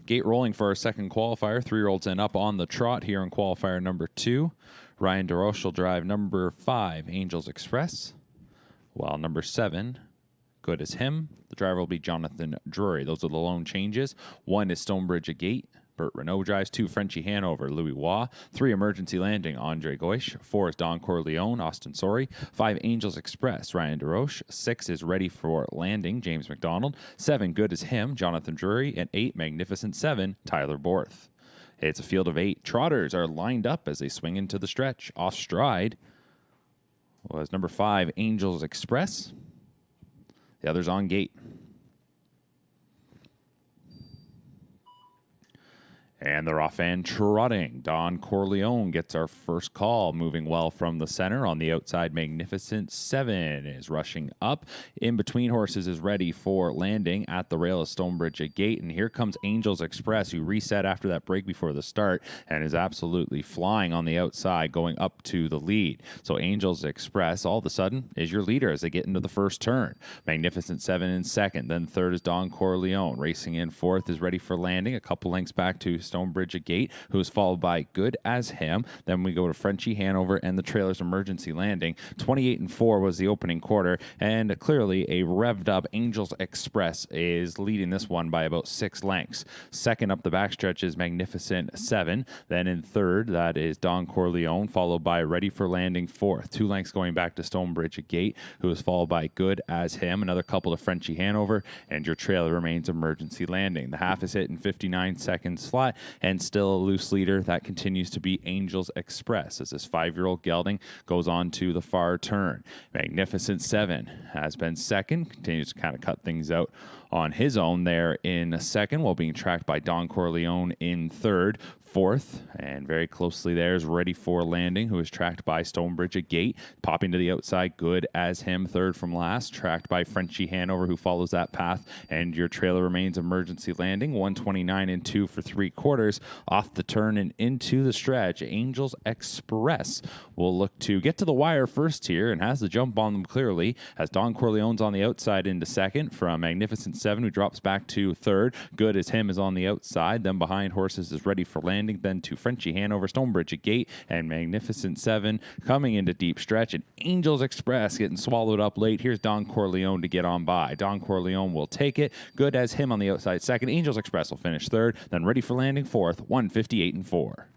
Gate rolling for our second qualifier. 3-year-olds and up on the trot here in qualifier number 2. Ryan DeRoche will drive number 5, Angels Express, while number 7, Good as Him. The driver will be Jonathan Drury. Those are the lone changes. 1 is Stonebridge a Gate. Bert Renault drives. 2, Frenchie Hanover, Louis Waugh. 3, Emergency Landing, Andre Goish. 4 is Don Corleone, Austin Sori. 5, Angels Express, Ryan DeRoche. 6 is Ready for Landing, James McDonald. 7, Good as Him, Jonathan Drury. And 8, Magnificent 7, Tyler Borth. It's a field of 8. Trotters are lined up as they swing into the stretch. Off stride was number 5, Angels Express. The others on gate. And they're off and trotting. Don Corleone gets our first call, moving well from the center. On the outside, Magnificent 7 is rushing up. In between horses is Ready for Landing at the rail of Stonebridge a Gate. And here comes Angels Express, who reset after that break before the start and is absolutely flying on the outside, going up to the lead. So Angels Express, all of a sudden, is your leader as they get into the first turn. Magnificent 7 in second. Then third is Don Corleone. Racing in fourth is Ready for Landing, a couple lengths back to Stonebridge a Gate, who is followed by Good as Him. Then we go to Frenchie Hanover and the trailer's Emergency Landing. 28-4 was the opening quarter, and clearly a revved up Angels Express is leading this one by about 6 lengths. Second up the backstretch is Magnificent 7. Then in third, that is Don Corleone, followed by Ready for Landing fourth. 2 lengths going back to Stonebridge a Gate, who is followed by Good as Him. Another couple to Frenchie Hanover, and your trailer remains Emergency Landing. The half is hit in 59 seconds slot, and still a loose leader. That continues to be Angels Express as this 5-year-old gelding goes on to the far turn. Magnificent 7 has been second, continues to kind of cut things out on his own there in second, while being tracked by Don Corleone in third. Fourth, and very closely there, is Ready for Landing, who is tracked by Stonebridge a Gate, popping to the outside, Good as Him, third from last, tracked by Frenchie Hanover, who follows that path, and your trailer remains Emergency Landing. 129-2 for 3/4 off the turn and into the stretch. Angels Express will look to get to the wire first here and has the jump on them clearly, as Don Corleone's on the outside into second from Magnificent 7, who drops back to third. Good as Him is on the outside. Then behind horses is Ready for Landing, then to Frenchie Hanover, Stonebridge a Gate, and Magnificent 7 coming into deep stretch. And Angels Express getting swallowed up late. Here's Don Corleone to get on by. Don Corleone will take it. Good as Him on the outside second. Angels Express will finish third. Then Ready for Landing fourth, 158-4.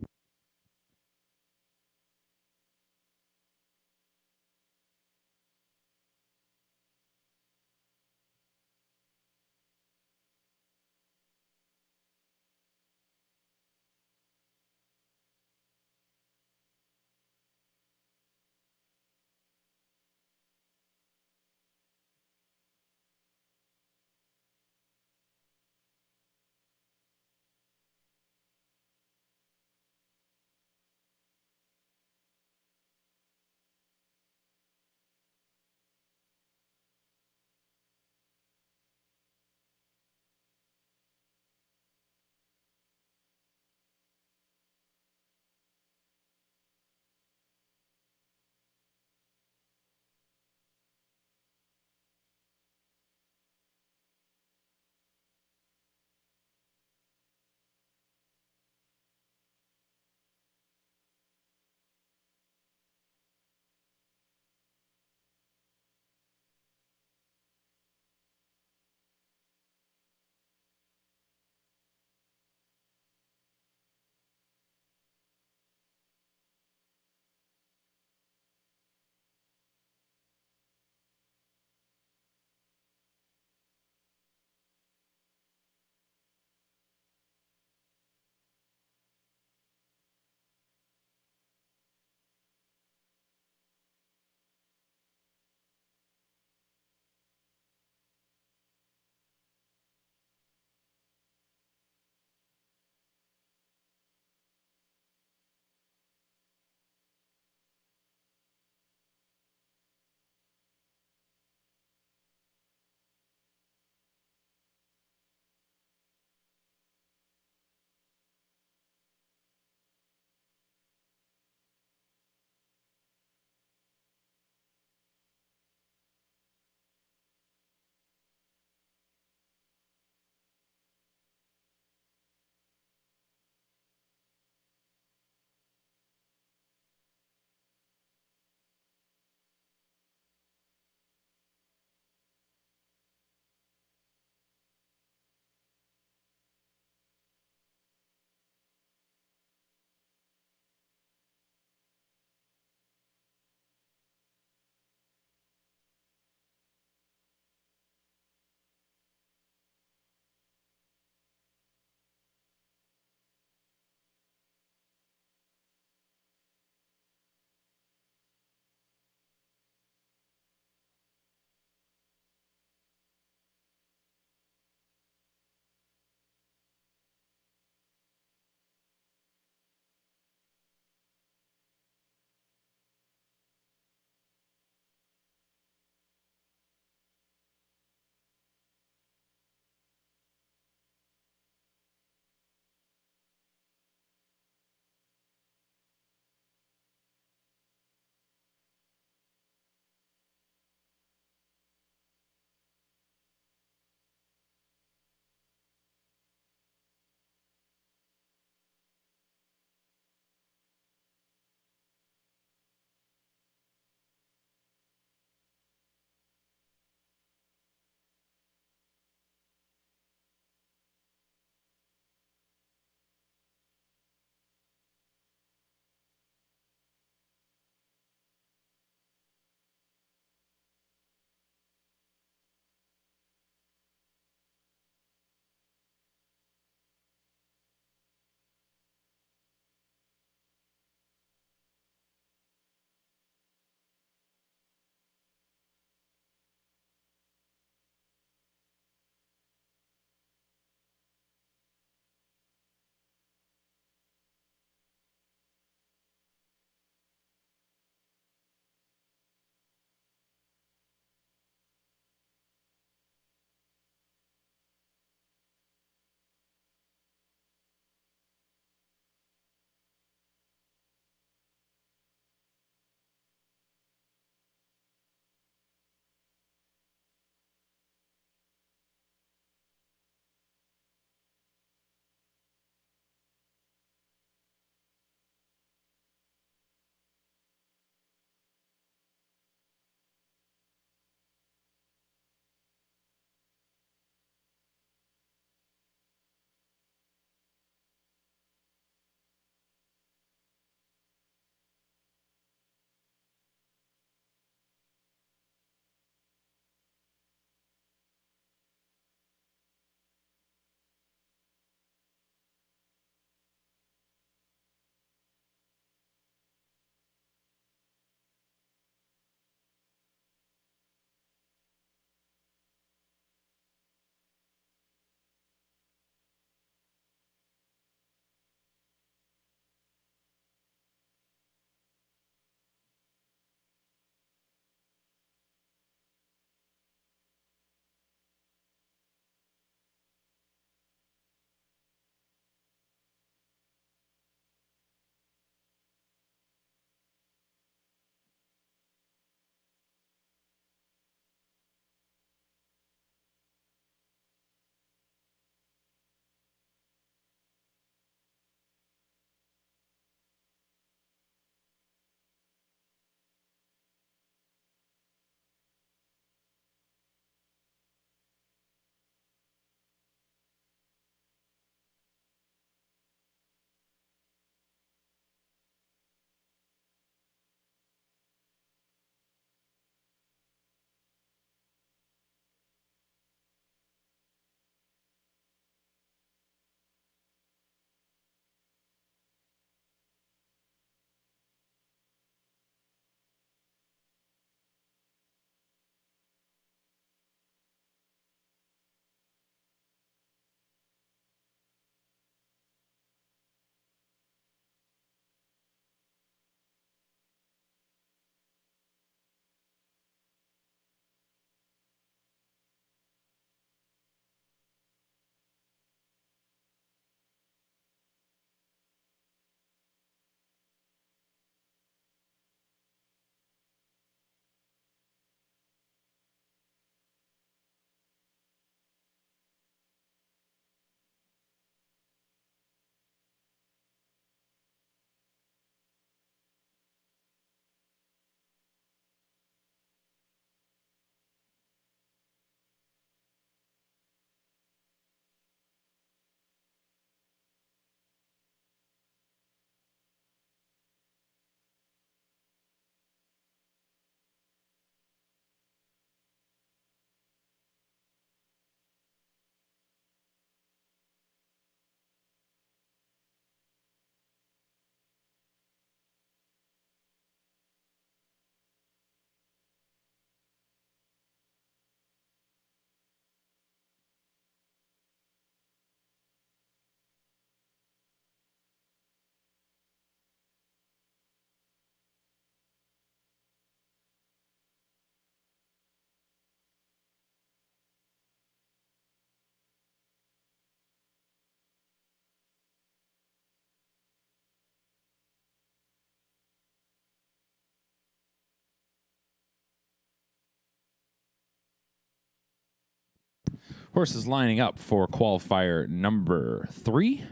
Horses lining up for qualifier number 3.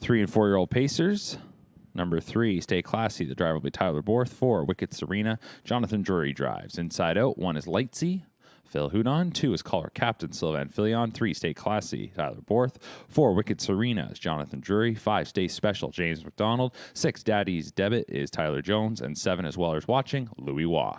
3 and 4-year-old Pacers. Number 3, Stay Classy. The driver will be Tyler Borth. 4, Wicked Serena. Jonathan Drury drives. Inside out, 1 is Lightsey. Phil Hudon. 2 is Caller Captain Sylvan Filion. 3, Stay Classy. Tyler Borth. 4, Wicked Serena is Jonathan Drury. 5, Stay Special. James McDonald. 6, Daddy's Debit is Tyler Jones. And 7 is Weller's Watching. Louis Waugh.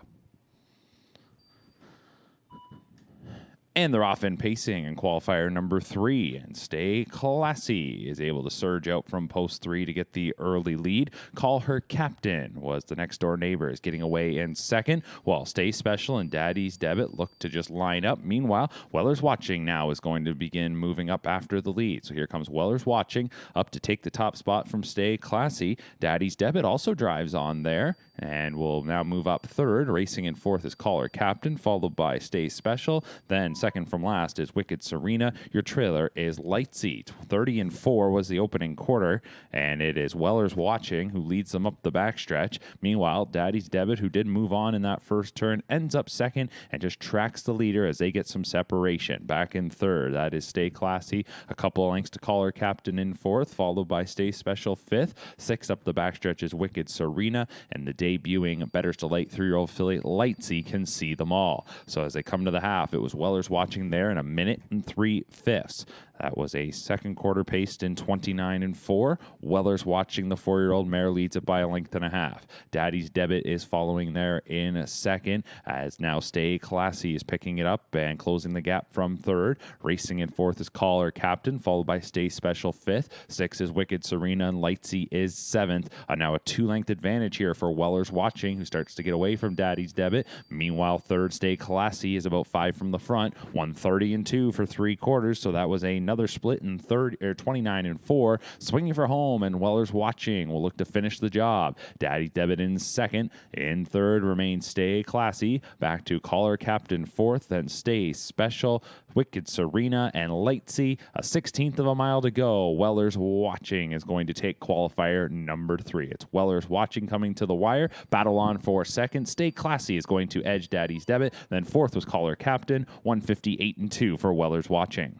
And they're off in pacing in qualifier number 3. And Stay Classy is able to surge out from post 3 to get the early lead. Call Her Captain was the next door neighbors getting away in second, while Stay Special and Daddy's Debit look to just line up. Meanwhile, Weller's Watching now is going to begin moving up after the lead. So here comes Weller's Watching up to take the top spot from Stay Classy. Daddy's Debit also drives on there and will now move up third. Racing in fourth is Call Her Captain, followed by Stay Special. Then second from last is Wicked Serena. Your trailer is Lightsey. 30 and 4 was the opening quarter, and it is Weller's Watching who leads them up the backstretch. Meanwhile, Daddy's Debit, who did move on in that first turn, ends up second and just tracks the leader as they get some separation. Back in third, that is Stay Classy. A couple of lengths to Call Her Captain in fourth, followed by Stay Special fifth. Sixth up the backstretch is Wicked Serena, and the debuting Better's Delight 3-year-old filly Lightsey can see them all. So as they come to the half, it was Weller's Watching there in 1 minute and 3/5. That was a second quarter paced in 29 and 4. Weller's Watching, the 4-year-old mare, leads it by 1.5 lengths. Daddy's Debit is following there in a second, as now Stay Classy is picking it up and closing the gap from third. Racing in fourth is Call Her Captain, followed by Stay Special fifth. Sixth is Wicked Serena, and Lightsey is seventh. Now a 2-length advantage here for Weller's Watching, who starts to get away from Daddy's Debit. Meanwhile, third Stay Classy is about 5 from the front, 1:30 and 2 for 3 quarters. So that was another split in third, 29 and 4. Swinging for home, and Weller's Watching will look to finish the job. Daddy Debit in second. In third remains Stay Classy. Back to Call Her Captain fourth, then Stay Special, Wicked Serena, and Lightsey. A 1/16 of a mile to go. Weller's Watching is going to take qualifier number 3. It's Weller's Watching coming to the wire. Battle on for second. Stay Classy is going to edge Daddy's Debit. Then fourth was Call Her Captain. 1:58 and 2 for Weller's Watching.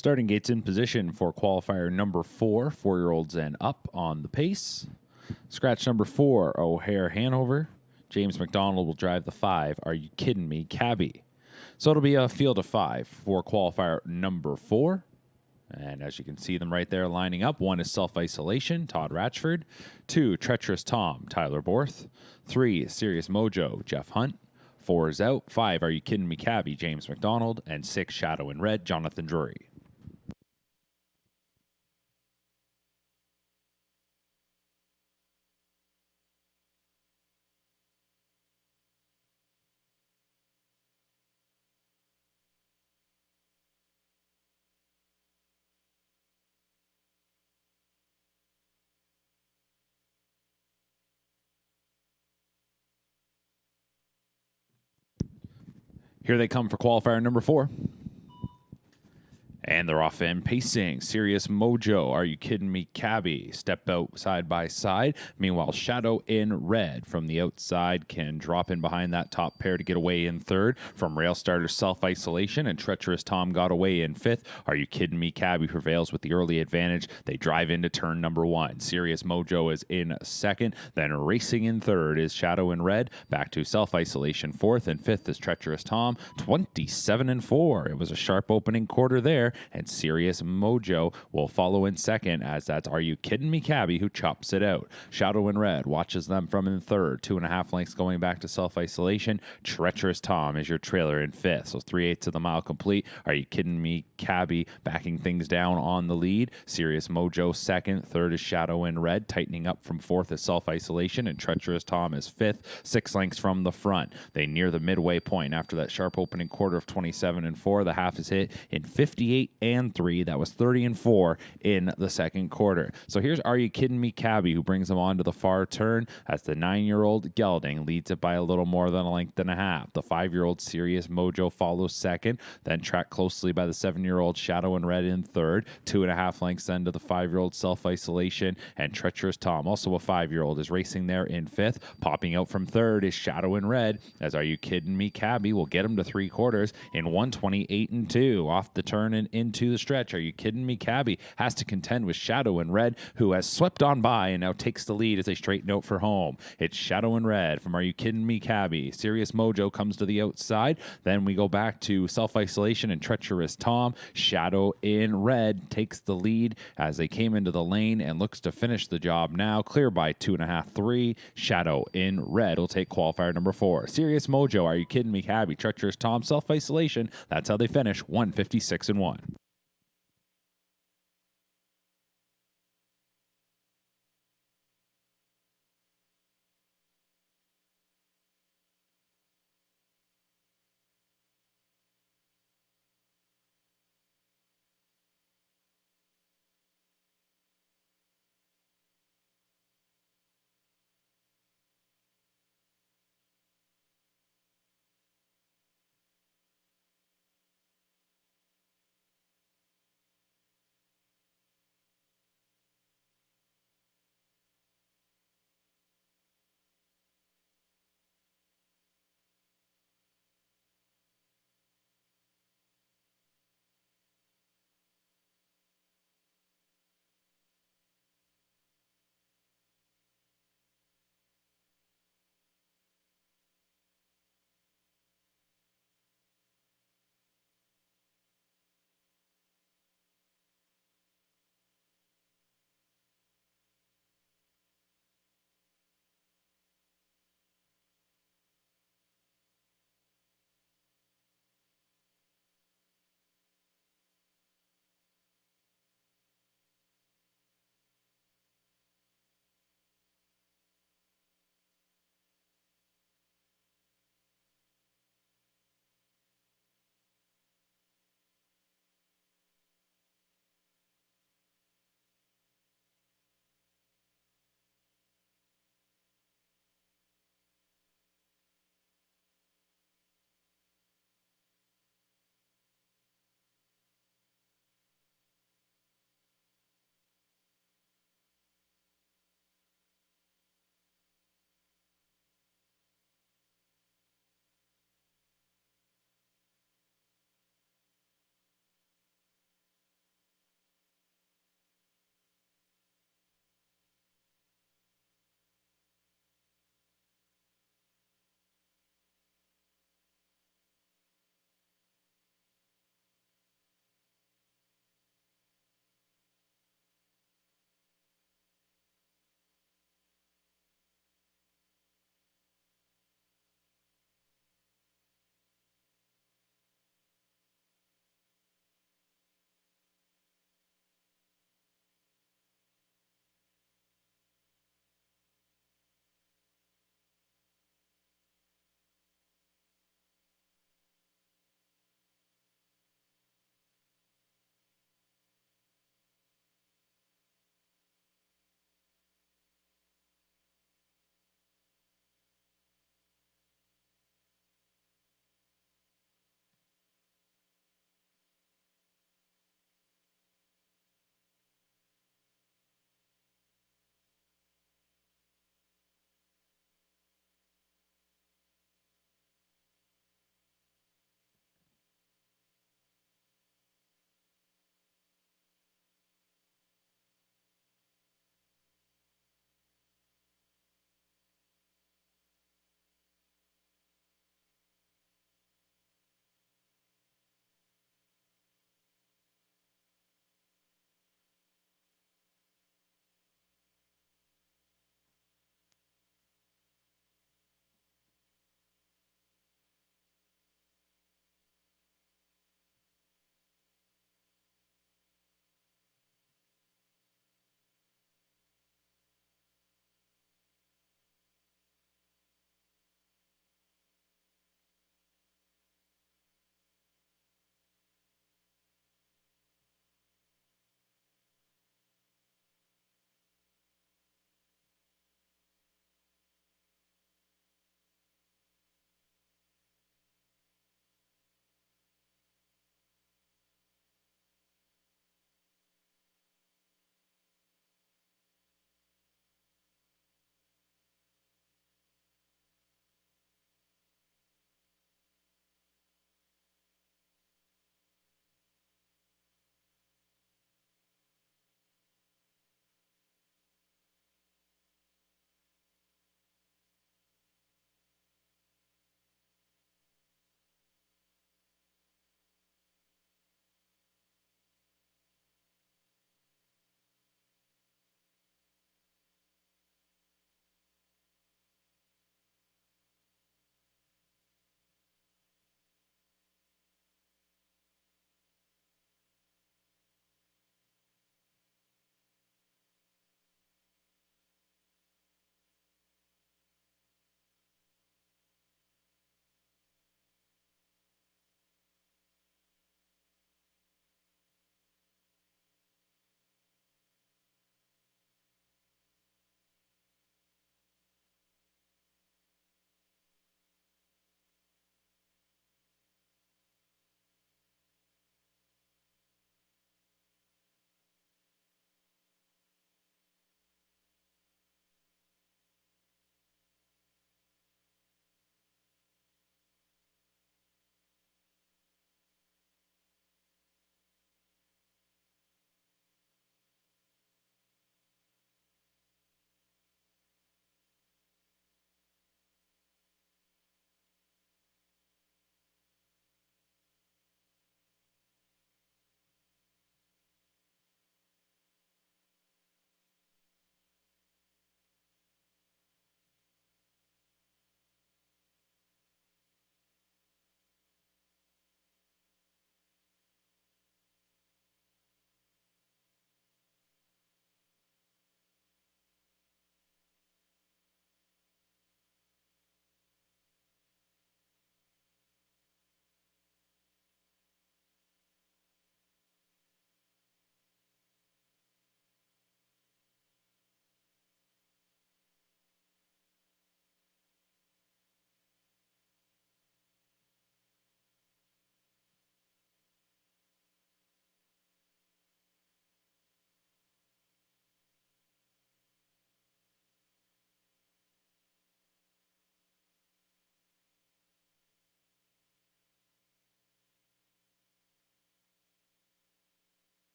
Starting gates in position for qualifier number 4, 4-year-olds and up on the pace. Scratch number 4, O'Hare Hanover. James McDonald will drive the 5. Are you kidding me, Cabby? So it'll be a field of 5 for qualifier number 4. And as you can see them right there lining up, 1 is Self-Isolation, Todd Ratchford. 2, Treacherous Tom, Tyler Borth. 3, Serious Mojo, Jeff Hunt. 4 is Out. 5, Are You Kidding Me, Cabby, James McDonald. And 6, Shadow in Red, Jonathan Drury. Here they come for qualifier number 4. And they're off and pacing. Serious Mojo, Are You Kidding Me, Cabby? Step out side by side. Meanwhile, Shadow in Red from the outside can drop in behind that top pair to get away in third. From Rail Starter, Self-Isolation, and Treacherous Tom got away in fifth. Are You Kidding Me, Cabby prevails with the early advantage. They drive into turn number 1. Serious Mojo is in second. Then racing in third is Shadow in Red. Back to Self-Isolation fourth, and fifth is Treacherous Tom. 27-4. It was a sharp opening quarter there. And Serious Mojo will follow in second, as that's Are You Kidding Me, Cabby, who chops it out. Shadow in Red watches them from in third, 2.5 lengths going back to Self-Isolation. Treacherous Tom is your trailer in fifth, so 3/8 of the mile complete. Are You Kidding Me, Cabby backing things down on the lead. Serious Mojo second, third is Shadow in Red, tightening up from fourth is Self-Isolation, and Treacherous Tom is fifth, 6 lengths from the front. They near the midway point after that sharp opening quarter of 27-4. The half is hit in 58-3. That was 30-4 in the second quarter. So here's Are You Kidding Me, Cabby, who brings them on to the far turn as the 9-year-old Gelding leads it by a little more than a length and a half. The 5-year-old Serious Mojo follows second, then tracked closely by the 7-year-old Shadow in Red in third. 2.5 lengths then to the 5-year-old Self-Isolation, and Treacherous Tom, also a 5-year-old, is racing there in fifth. Popping out from third is Shadow in Red, as Are You Kidding Me, Cabby will get him to 3/4 in 128-2. Off the turn and into the stretch. Are You Kidding Me, Cabby has to contend with Shadow in Red, who has swept on by and now takes the lead as they straighten out for home. It's Shadow in Red from Are You Kidding Me, Cabby. Serious Mojo comes to the outside. Then we go back to Self-Isolation and Treacherous Tom. Shadow in Red takes the lead as they came into the lane and looks to finish the job now. Clear by 2.5, 3. Shadow in Red will take qualifier number 4. Serious Mojo, Are You Kidding Me, Cabby? Treacherous Tom, Self-Isolation. That's how they finish, 156-1.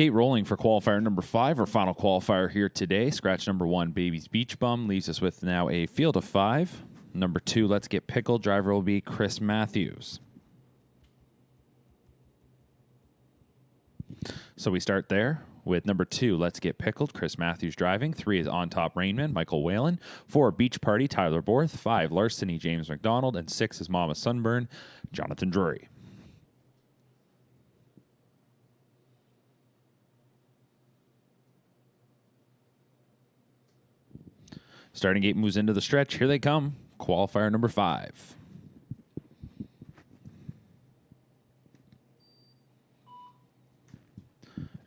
Gate rolling for qualifier number 5, our final qualifier here today. Scratch number 1, Baby's Beach Bum, leaves us with now a field of 5. Number 2, Let's Get Pickled. Driver will be Chris Matthews. So we start there with number 2, Let's Get Pickled, Chris Matthews driving. 3 is On Top Rainman, Michael Whalen. 4, Beach Party, Tyler Borth. 5, Larceny, James McDonald. And 6 is Mama Sunburn, Jonathan Drury. Starting gate moves into the stretch. Here they come. Qualifier number 5.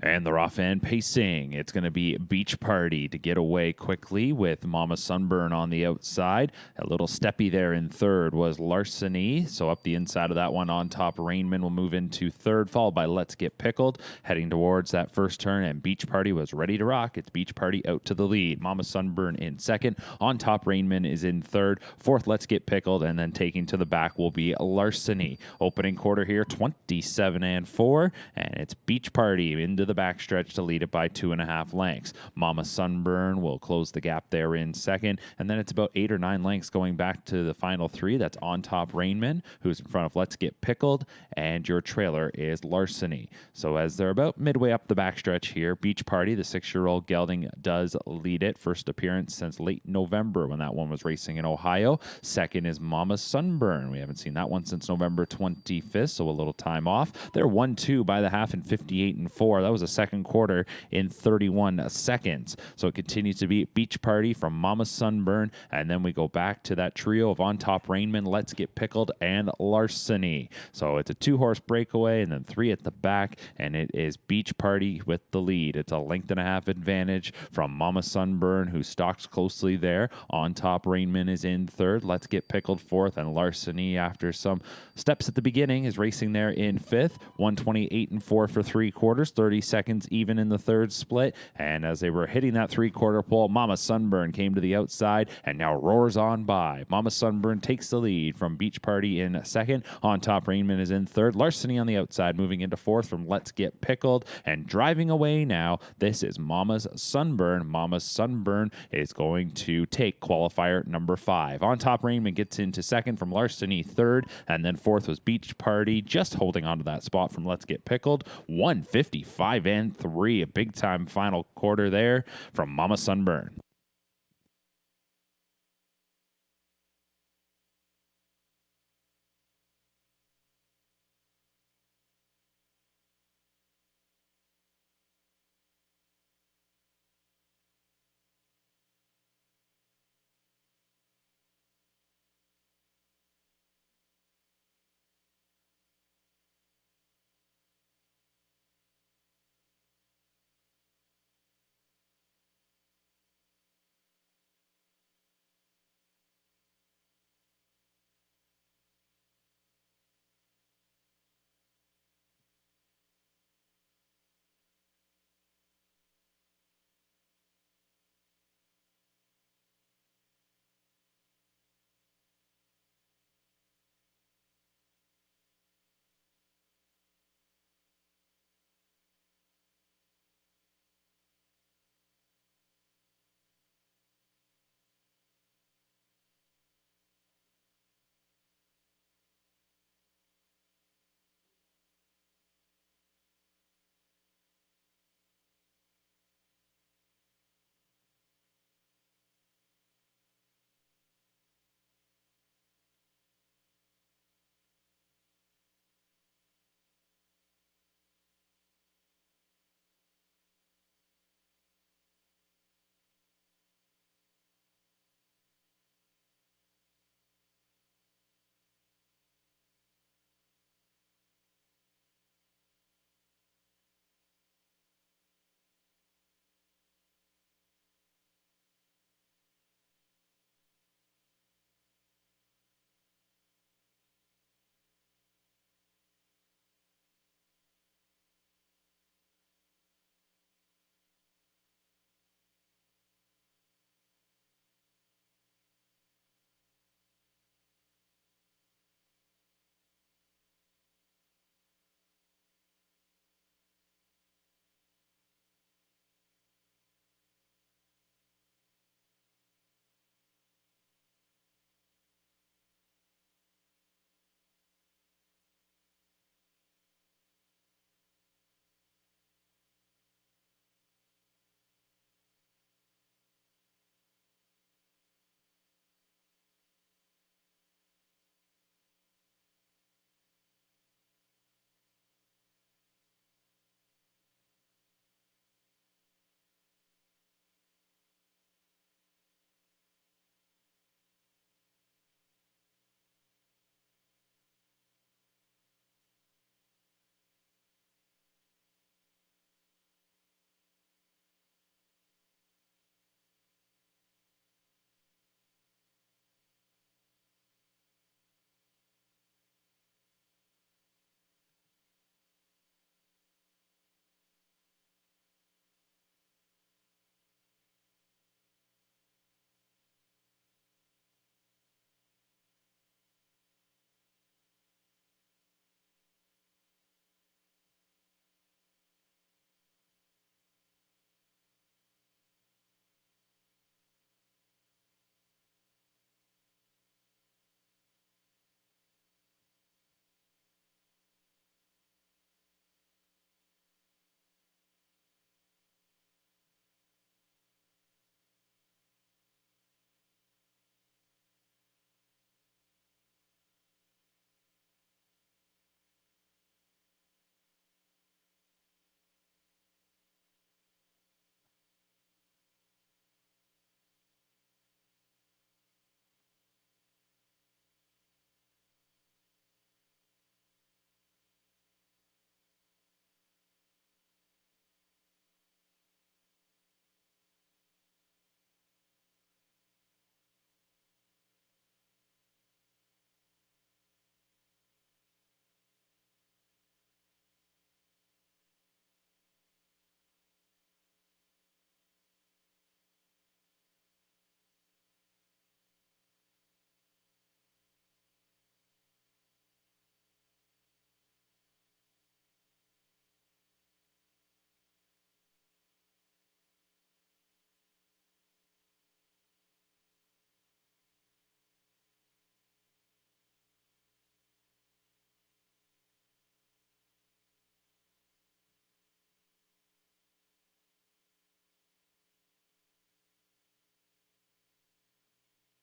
And they're off and pacing. It's going to be Beach Party to get away quickly with Mama Sunburn on the outside. A little steppy there in third was Larceny. So up the inside of that one, On Top Rainman will move into third, followed by Let's Get Pickled. Heading towards that first turn, and Beach Party was ready to rock. It's Beach Party out to the lead. Mama Sunburn in second. On Top Rainman is in third. Fourth, Let's Get Pickled. And then taking to the back will be Larceny. Opening quarter here, 27-4. And it's Beach Party into the backstretch to lead it by 2.5 lengths. Mama Sunburn will close the gap there in second, and then it's about 8 or 9 lengths going back to the final 3. That's On Top Rainman, who's in front of Let's Get Pickled, and your trailer is Larceny. So as they're about midway up the backstretch here, Beach Party, the 6-year-old gelding, does lead it. First appearance since late November when that one was racing in Ohio. Second is Mama Sunburn. We haven't seen that one since November 25th, so a little time off. They're 1-2 by the half in 58-4. That was a second quarter in 31 seconds. So it continues to be Beach Party from Mama Sunburn, and then we go back to that trio of On Top Rainman, Let's Get Pickled, and Larceny. So it's a 2-horse breakaway and then 3 at the back, and it is Beach Party with the lead. It's a 1.5 length advantage from Mama Sunburn, who stalks closely there. On Top Rainman is in third, Let's Get Pickled fourth, and Larceny, after some steps at the beginning, is racing there in fifth. 128-4 for 3 quarters, 30 seconds even in the third split. And as they were hitting that 3/4 pole, Mama Sunburn came to the outside and now roars on by. Mama Sunburn takes the lead from Beach Party in second. On Top Rainman is in third. Larceny on the outside, moving into fourth from Let's Get Pickled. And driving away now, this is Mama's Sunburn. Mama Sunburn is going to take qualifier number 5. On Top Rainman gets into second from Larceny, third. And then fourth was Beach Party, just holding on to that spot from Let's Get Pickled. 155-3, a big time final quarter there from Mama Sunburn.